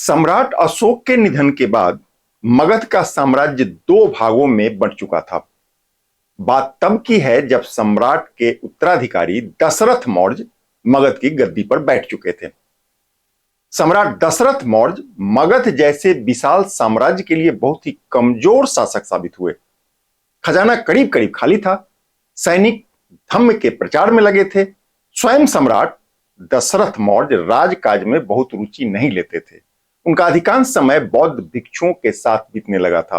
सम्राट अशोक के निधन के बाद मगध का साम्राज्य दो भागों में बंट चुका था। बात तब की है जब सम्राट के उत्तराधिकारी दशरथ मौर्य मगध की गद्दी पर बैठ चुके थे। सम्राट दशरथ मौर्य मगध जैसे विशाल साम्राज्य के लिए बहुत ही कमजोर शासक साबित हुए। खजाना करीब करीब खाली था, सैनिक धम्म के प्रचार में लगे थे। स्वयं सम्राट दशरथ मौर्य राजकाज में बहुत रुचि नहीं लेते थे। उनका अधिकांश समय बौद्ध भिक्षुओं के साथ बीतने लगा था।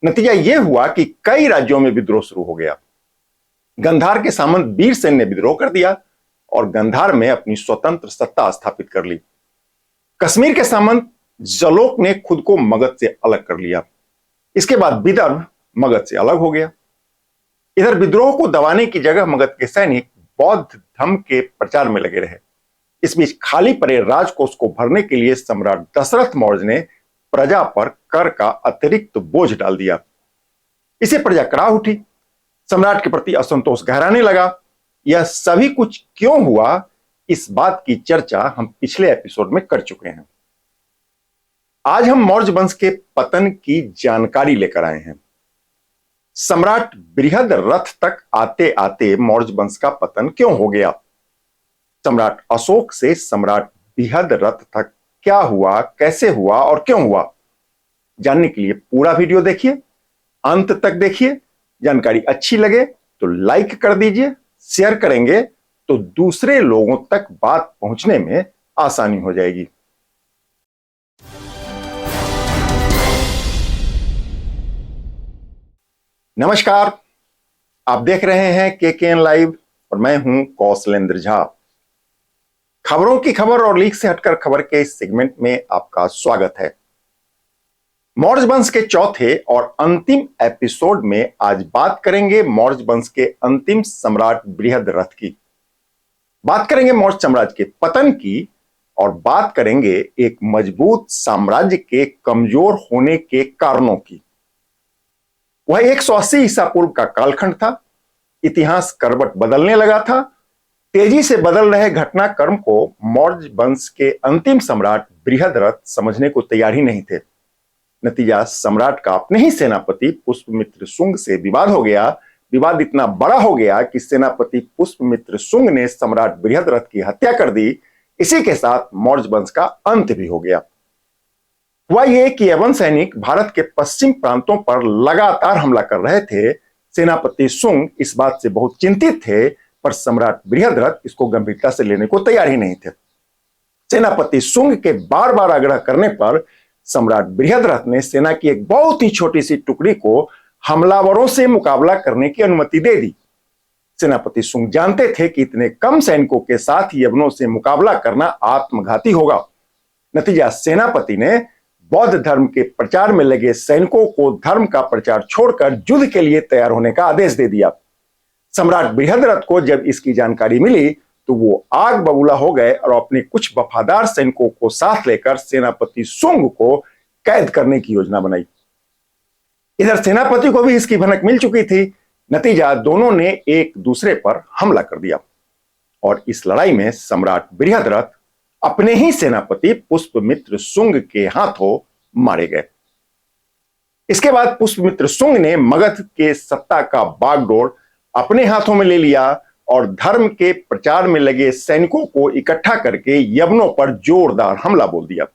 नतीजा यह हुआ कि कई राज्यों में विद्रोह शुरू हो गया। गंधार के सामंत वीरसेन ने विद्रोह कर दिया और गंधार में अपनी स्वतंत्र सत्ता स्थापित कर ली। कश्मीर के सामंत जलोक ने खुद को मगध से अलग कर लिया। इसके बाद विदर्भ मगध से अलग हो गया। इधर विद्रोह को दबाने की जगह मगध के सैनिक बौद्ध धर्म के प्रचार में लगे रहे। इस बीच खाली पड़े राजकोष को भरने के लिए सम्राट दशरथ मौर्य ने प्रजा पर कर का अतिरिक्त बोझ डाल दिया। इसे प्रजा कड़ा उठी। सम्राट के प्रति असंतोष गहराने लगा। यह सभी कुछ क्यों हुआ, इस बात की चर्चा हम पिछले एपिसोड में कर चुके हैं। आज हम मौर्य वंश के पतन की जानकारी लेकर आए हैं। सम्राट बृहद्रथ तक आते आते मौर्य वंश का पतन क्यों हो गया? सम्राट अशोक से सम्राट बृहद्रथ तक क्या हुआ, कैसे हुआ और क्यों हुआ, जानने के लिए पूरा वीडियो देखिए, अंत तक देखिए। जानकारी अच्छी लगे तो लाइक कर दीजिए, शेयर करेंगे तो दूसरे लोगों तक बात पहुंचने में आसानी हो जाएगी। नमस्कार, आप देख रहे हैं केकेएन लाइव और मैं हूं कौशलेंद्र झा। खबरों की खबर और लीक से हटकर खबर के इस सेगमेंट में आपका स्वागत है। मौर्य वंश के चौथे और अंतिम एपिसोड में आज बात करेंगे मौर्य वंश के अंतिम सम्राट बृहद्रथ की। बात करेंगे मौर्य साम्राज्य के पतन की और बात करेंगे एक मजबूत साम्राज्य के कमजोर होने के कारणों की। वह 180 ईसा पूर्व का कालखंड था। इतिहास करवट बदलने लगा था। तेजी से बदल रहे घटनाक्रम को मौर्य वंश के अंतिम सम्राट बृहद्रथ समझने को तैयार ही नहीं थे। नतीजा सम्राट का अपने ही सेनापति पुष्पमित्र शुंग से विवाद हो गया। विवाद इतना बड़ा हो गया कि सेनापति पुष्पमित्र शुंग ने सम्राट बृहद्रथ की हत्या कर दी। इसी के साथ मौर्य वंश का अंत भी हो गया। हुआ यह कि यवन सैनिक भारत के पश्चिम प्रांतों पर लगातार हमला कर रहे थे। सेनापति शुंग इस बात से बहुत चिंतित थे, पर सम्राट बृहद्रथ इसको गंभीरता से लेने को तैयार ही नहीं थे। सेनापति शुंग के बार बार आग्रह करने पर सम्राट बृहद्रथ ने सेना की एक बहुत ही छोटी सी टुकड़ी को हमलावरों से मुकाबला करने की अनुमति दे दी। सेनापति शुंग जानते थे कि इतने कम सैनिकों के साथ यवनों से मुकाबला करना आत्मघाती होगा। नतीजा सेनापति ने बौद्ध धर्म के प्रचार में लगे सैनिकों को धर्म का प्रचार छोड़कर युद्ध के लिए तैयार होने का आदेश दे दिया। सम्राट बृहद्रथ को जब इसकी जानकारी मिली तो वो आग बबूला हो गए और अपने कुछ वफादार सैनिकों को साथ लेकर सेनापति शुंग को कैद करने की योजना बनाई। इधर सेनापति को भी इसकी भनक मिल चुकी थी। नतीजा दोनों ने एक दूसरे पर हमला कर दिया और इस लड़ाई में सम्राट बृहद्रथ अपने ही सेनापति पुष्पमित्र शुंग के हाथों मारे गए। इसके बाद पुष्पमित्र शुंग ने मगध के सत्ता का बागडोर अपने हाथों में ले लिया और धर्म के प्रचार में लगे सैनिकों को इकट्ठा करके यवनों पर जोरदार हमला बोल दिया।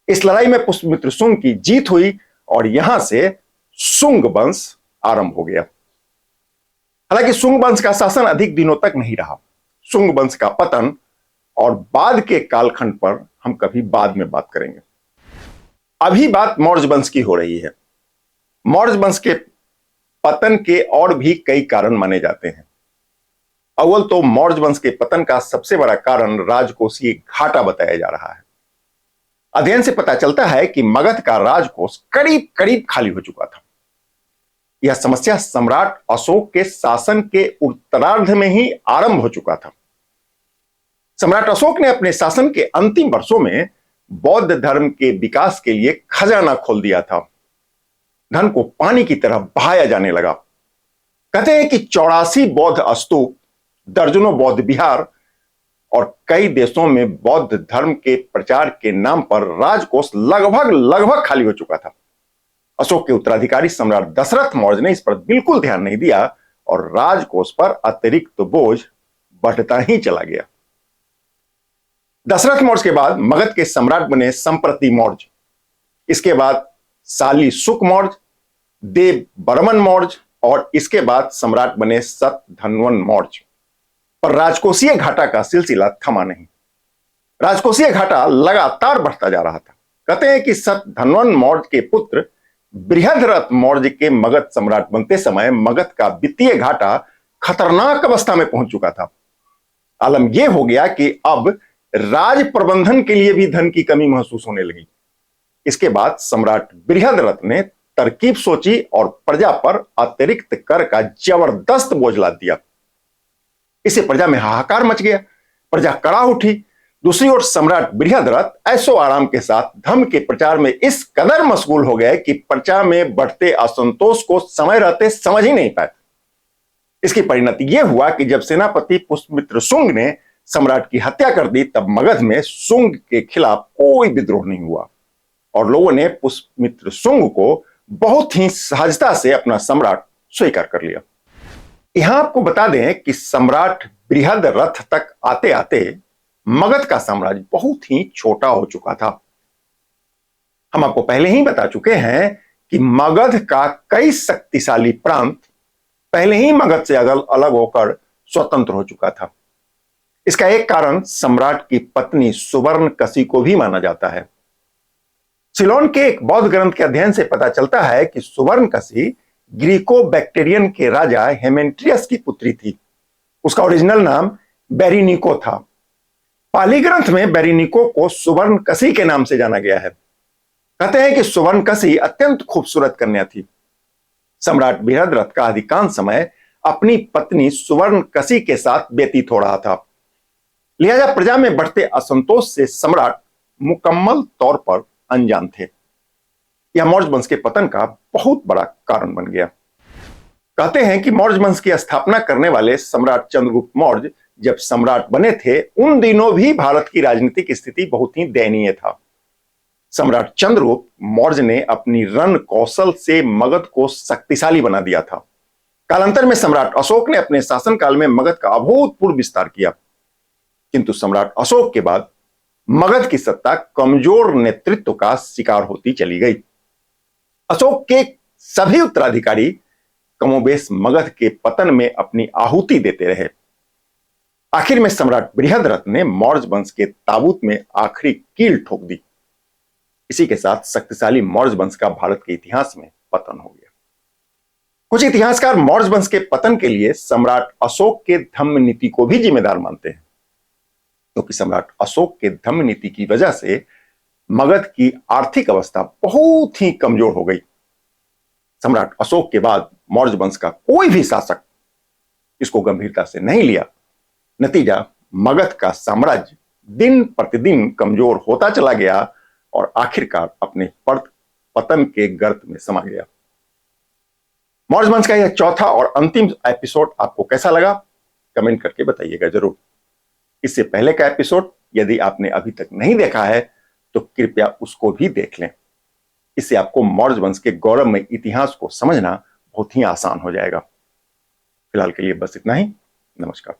इस लड़ाई में पुष्पमित्र शुंग की जीत हुई और यहां से शुंग वंश आरंभ हो गया। हालांकि शुंग वंश का शासन अधिक दिनों तक नहीं रहा। शुंग वंश का पतन और बाद के कालखंड पर हम कभी बाद में बात करेंगे। अभी बात मौर्य वंश की हो रही है। मौर्य वंश के पतन के और भी कई कारण माने जाते हैं। अव्वल तो मौर्य वंश के पतन का सबसे बड़ा कारण राजकोषीय घाटा बताया जा रहा है। अध्ययन से पता चलता है कि मगध का राजकोष करीब करीब खाली हो चुका था। यह समस्या सम्राट अशोक के शासन के उत्तरार्ध में ही आरंभ हो चुका था। सम्राट अशोक ने अपने शासन के अंतिम वर्षों में बौद्ध धर्म के विकास के लिए खजाना खोल दिया था। धन को पानी की तरह बहाया जाने लगा। कहते हैं कि 84 बौद्ध स्तूप, दर्जनों बौद्ध विहार और कई देशों में बौद्ध धर्म के प्रचार के नाम पर राजकोष लगभग खाली हो चुका था। अशोक के उत्तराधिकारी सम्राट दशरथ मौर्य ने इस पर बिल्कुल ध्यान नहीं दिया और राजकोष पर अतिरिक्त बोझ बढ़ता ही चला गया। दशरथ मौर्य के बाद मगध के सम्राट बने संप्रति मौर्य, इसके बाद साली शुक मौर्य, देव बर्मन मौर्य और इसके बाद सम्राट बने सतधन्वन मौर्य। पर राजकोषीय घाटा का सिलसिला थमा नहीं। राजकोषीय घाटा लगातार बढ़ता जा रहा था। कहते हैं कि सतधन्वन मौर्य के पुत्र बृहद्रथ मौर्य के मगध सम्राट बनते समय मगध का वित्तीय घाटा खतरनाक अवस्था में पहुंच चुका था। आलम यह हो गया कि अब राज प्रबंधन के लिए भी धन की कमी महसूस होने लगी। इसके बाद सम्राट बृहद्रथ ने तरकीब सोची और प्रजा पर अतिरिक्त कर का जबरदस्त बोझ लाद दिया। इससे प्रजा में हाहाकार मच गया, प्रजा कड़ा उठी। दूसरी ओर सम्राट बृहद्रथ ऐशो आराम के साथ धर्म के प्रचार में इस कदर मशगूल हो गए कि प्रजा में बढ़ते असंतोष को समय रहते समझ ही नहीं पाए। इसकी परिणति यह हुआ कि जब सेनापति पुष्यमित्र शुंग ने सम्राट की हत्या कर दी, तब मगध में शुंग के खिलाफ कोई विद्रोह नहीं हुआ और लोगों ने पुष्यमित्र शुंग को बहुत ही सहजता से अपना सम्राट स्वीकार कर लिया। यहां आपको बता दें कि सम्राट बृहद्रथ तक आते आते मगध का साम्राज्य बहुत ही छोटा हो चुका था। हम आपको पहले ही बता चुके हैं कि मगध का कई शक्तिशाली प्रांत पहले ही मगध से अलग होकर स्वतंत्र हो चुका था। इसका एक कारण सम्राट की पत्नी सुवर्णकशी को भी माना जाता है। सिलोन के एक बौद्ध ग्रंथ के अध्ययन से पता चलता है कि सुवर्णकशी ग्रीको बैक्टेरियन के राजा हेमेंट्रियस की पुत्री थी। उसका ओरिजिनल नाम बेरिनिको था। पाली ग्रंथ में बेरिनिको को सुवर्णकशी के नाम से जाना गया है। कहते हैं कि सुवर्णकशी अत्यंत खूबसूरत कन्या थी। सम्राट बृहद्रथ का अधिकांश समय अपनी पत्नी सुवर्णकशी के साथ व्यतीत हो रहा था। लिहाजा प्रजा में बढ़ते असंतोष से सम्राट मुकम्मल तौर पर अनजान थे। यह मौर्य वंश के पतन का बहुत बड़ा कारण बन गया। कहते हैं कि मौर्य वंश की स्थापना करने वाले सम्राट चंद्रगुप्त मौर्य जब सम्राट बने थे, उन दिनों भी भारत की राजनीतिक स्थिति बहुत ही दयनीय था। सम्राट चंद्रगुप्त मौर्य ने अपनी रण कौशल से मगध को शक्तिशाली बना दिया था। कालांतर में सम्राट अशोक ने अपने शासनकाल में मगध का अभूतपूर्व विस्तार किया, किंतु सम्राट अशोक के बाद मगध की सत्ता कमजोर नेतृत्व का शिकार होती चली गई। अशोक के सभी उत्तराधिकारी कमोबेश मगध के पतन में अपनी आहुति देते रहे। आखिर में सम्राट बृहद्रथ ने मौर्य वंश के ताबूत में आखिरी कील ठोक दी। इसी के साथ शक्तिशाली मौर्य वंश का भारत के इतिहास में पतन हो गया। कुछ इतिहासकार मौर्य वंश के पतन के लिए सम्राट अशोक के धम्म नीति को भी जिम्मेदार मानते हैं, क्योंकि सम्राट अशोक के धम्म नीति की वजह से मगध की आर्थिक अवस्था बहुत ही कमजोर हो गई। सम्राट अशोक के बाद मौर्य वंश का कोई भी शासक इसको गंभीरता से नहीं लिया। नतीजा, मगध का साम्राज्य दिन प्रतिदिन कमजोर होता चला गया और आखिरकार अपने पतन के गर्त में समा गया। मौर्य वंश का यह चौथा और अंतिम एपिसोड आपको कैसा लगा, कमेंट करके बताइएगा जरूर। इससे पहले का एपिसोड यदि आपने अभी तक नहीं देखा है तो कृपया उसको भी देख लें। इससे आपको मौर्य वंश के गौरवमय इतिहास को समझना बहुत ही आसान हो जाएगा। फिलहाल के लिए बस इतना ही। नमस्कार।